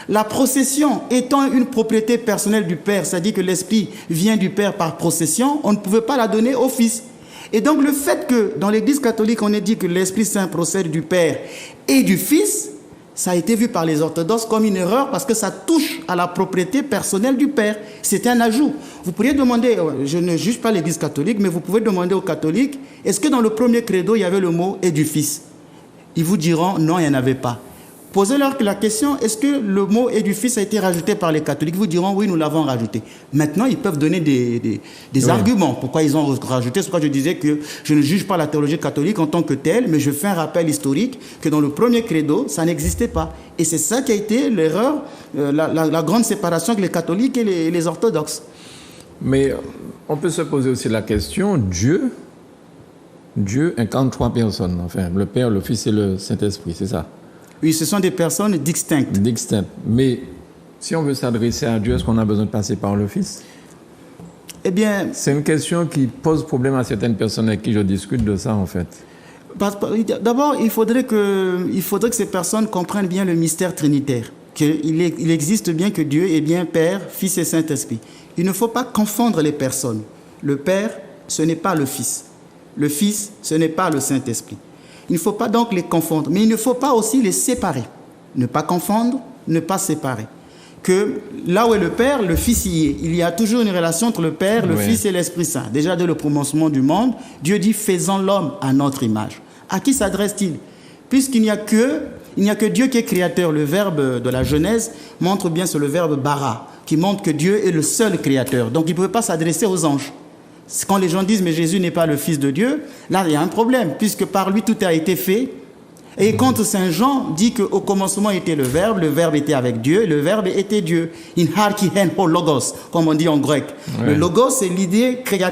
La procession étant une propriété personnelle du Père, c'est-à-dire que l'Esprit vient du Père par procession, on ne pouvait pas la donner au Fils. Et donc le fait que dans l'Église catholique, on ait dit que l'Esprit Saint procède du Père et du Fils, ça a été vu par les orthodoxes comme une erreur parce que ça touche à la propriété personnelle du Père. C'est un ajout. Vous pourriez demander, je ne juge pas l'Église catholique, mais vous pouvez demander aux catholiques, est-ce que dans le premier credo, il y avait le mot « et du Fils » ? Ils vous diront, non, il n'y en avait pas. Posez-leur la question, est-ce que le mot « et du Fils » a été rajouté par les catholiques? Ils vous diront, oui, nous l'avons rajouté. Maintenant, ils peuvent donner des arguments. Pourquoi ils ont rajouté? C'est pourquoi je disais que je ne juge pas la théologie catholique en tant que telle, mais je fais un rappel historique que dans le premier credo, ça n'existait pas. Et c'est ça qui a été l'erreur, la grande séparation avec les catholiques et les orthodoxes. Mais on peut se poser aussi la question, Dieu incarne 3 personnes, enfin, le Père, le Fils et le Saint-Esprit, c'est ça? Oui, ce sont des personnes distinctes. Mais si on veut s'adresser à Dieu, est-ce qu'on a besoin de passer par le Fils? Eh bien... C'est une question qui pose problème à certaines personnes avec qui je discute de ça, en fait. D'abord, il faudrait que ces personnes comprennent bien le mystère trinitaire. Il existe bien que Dieu est bien Père, Fils et Saint-Esprit. Il ne faut pas confondre les personnes. Le Père, ce n'est pas le Fils. Le Fils, ce n'est pas le Saint-Esprit. Il ne faut pas donc les confondre, mais il ne faut pas aussi les séparer. Ne pas confondre, ne pas séparer. Que là où est le Père, le Fils y est. Il y a toujours une relation entre le Père, le Fils et l'Esprit Saint. Déjà dès le commencement du monde, Dieu dit « faisons l'homme à notre image ». À qui s'adresse-t-il? Puisqu'il n'y a que Dieu qui est créateur. Le verbe de la Genèse montre bien, c'est le verbe « bara », qui montre que Dieu est le seul créateur. Donc il ne pouvait pas s'adresser aux anges. Quand les gens disent « mais Jésus n'est pas le Fils de Dieu », là il y a un problème, puisque par lui tout a été fait. Et quand Saint Jean dit qu'au commencement était le Verbe était avec Dieu, le Verbe était Dieu. In harki hen ho logos, comme on dit en grec. Le logos, c'est l'idée créatrice.